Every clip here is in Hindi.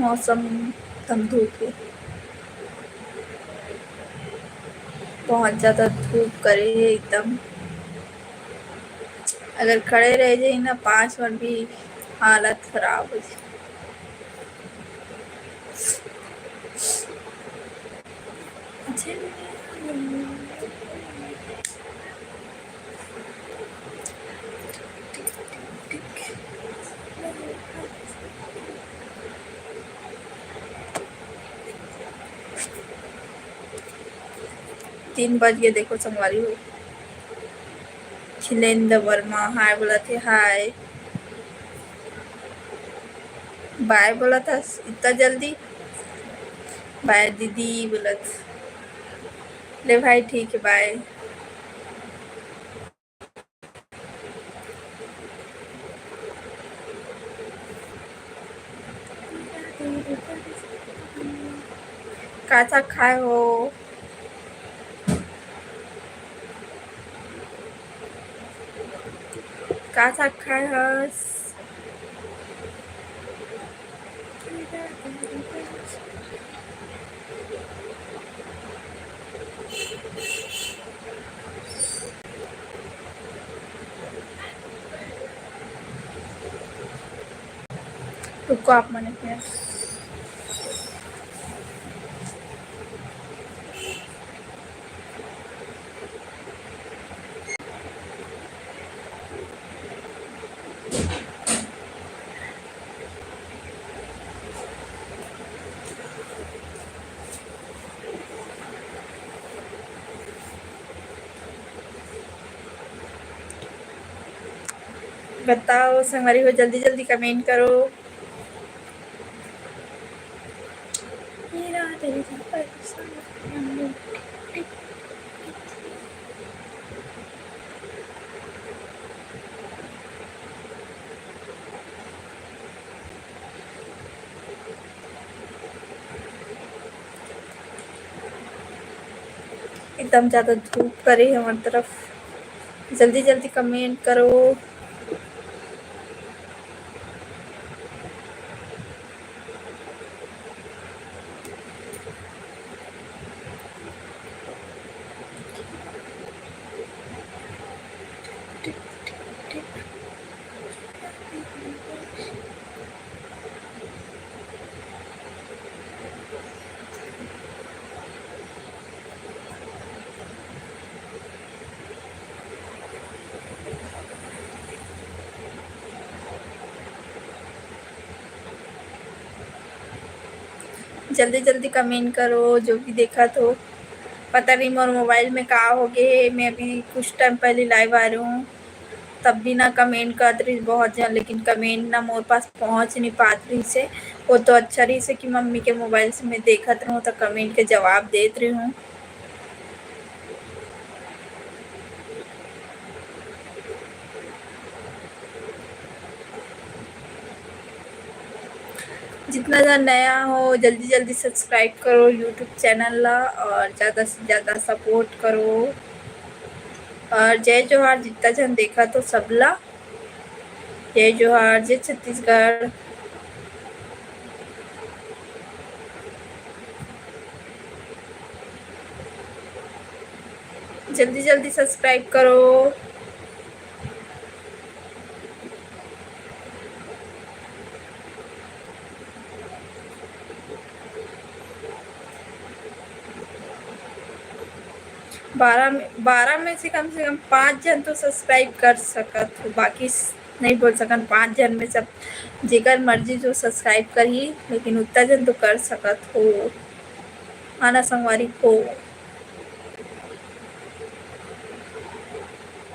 मौसम एकदम धूप है, बहुत ज़्यादा धूप करे है एकदम। अगर खड़े रह जाए ना 5 मिनट भी हालत खराब हो जाए। 3 बज गए देखो संगवारी हो। खिलेंद्र वर्मा हाय बोला थे, हाय बाय बोला था इतना जल्दी। बाय दीदी बोला था। ले भाई ठीक है बाय। काचा खाए हो? काचा खाए हस? रुको आप मैंने किया। बताओ संगवारी हो, जल्दी जल्दी कमेंट करो। एकदम ज़्यादा धूप करे हमारी तरफ, जल्दी जल्दी कमेंट करो। जल्दी जल्दी कमेंट करो जो भी देखा तो। पता नहीं मोर मोबाइल में का हो गए, मैं अभी कुछ टाइम पहले लाइव आ रही हूँ तब भी ना कमेंट कर रही बहुत जन, लेकिन कमेंट ना मोर पास पहुँच नहीं पात रही से। वो तो अच्छा रही से कि मम्मी के मोबाइल से मैं देखत रहूँ तो कमेंट के जवाब देत रही हूँ। जितना ज़्यादा नया हो जल्दी जल्दी सब्सक्राइब करो यूट्यूब चैनल ला और ज़्यादा से ज़्यादा सपोर्ट करो। और जय जोहार जितना जन देखा तो सबला जय जोहार, जय छत्तीसगढ़। जल्दी जल्दी सब्सक्राइब करो। 12 में से कम 5 जन तो सब्सक्राइब कर सकत हो, बाकी नहीं बोल सकन 5 जन में सब जेकर मर्जी जो सब्सक्राइब करी, लेकिन उतना जन तो कर सकत हो। आना संगवारी को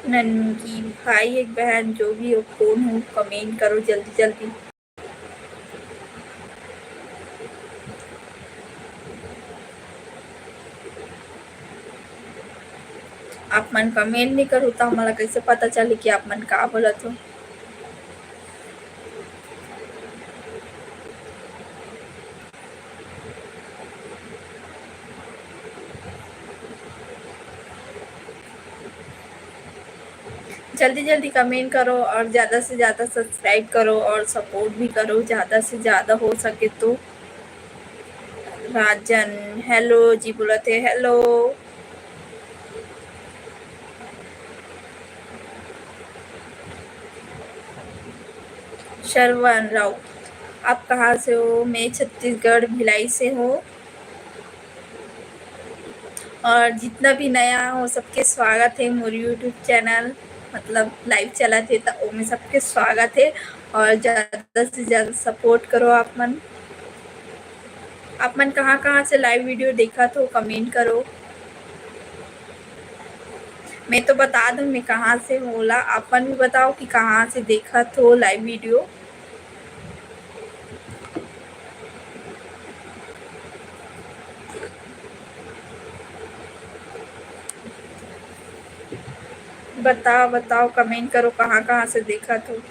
ननकी भाई एक बहन जो भी हो कौन हो कमेंट करो जल्दी जल्दी। आप मन कमेंट नहीं करो तो हमारा कैसे पता चले कि आप मन का बोलत हो। जल्दी जल्दी कमेंट करो और ज़्यादा से ज़्यादा सब्सक्राइब करो और सपोर्ट भी करो ज़्यादा से ज़्यादा हो सके तो। राजन हेलो जी बोला थे हेलो। शरवण राव आप कहाँ से हो? मैं छत्तीसगढ़ भिलाई से हूँ। और जितना भी नया हो सबके स्वागत है मोर यूट्यूब चैनल मतलब लाइव चला थे तो ओमे सबके स्वागत है। और ज़्यादा से ज़्यादा सपोर्ट करो आप मन कहाँ से लाइव वीडियो देखा तो कमेंट करो। मैं तो बता दूँ मैं कहाँ से होला, आप मन भी बताओ कि कहाँ से देखा तो लाइव वीडियो। बताओ कमेंट करो कहाँ से देखा तो।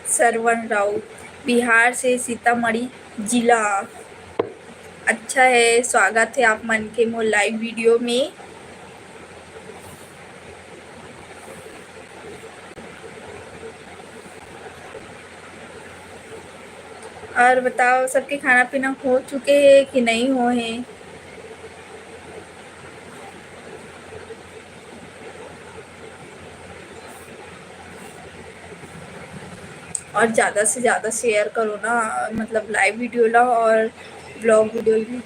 सरवण राउत बिहार से सीतामढ़ी जिला। अच्छा है स्वागत है आप मन के मोर लाइव वीडियो में। और बताओ सबके खाना पीना हो चुके हैं कि नहीं हो हैं? और ज़्यादा से ज़्यादा शेयर करो ना मतलब लाइव वीडियो ला और ब्लॉग वीडियो भी।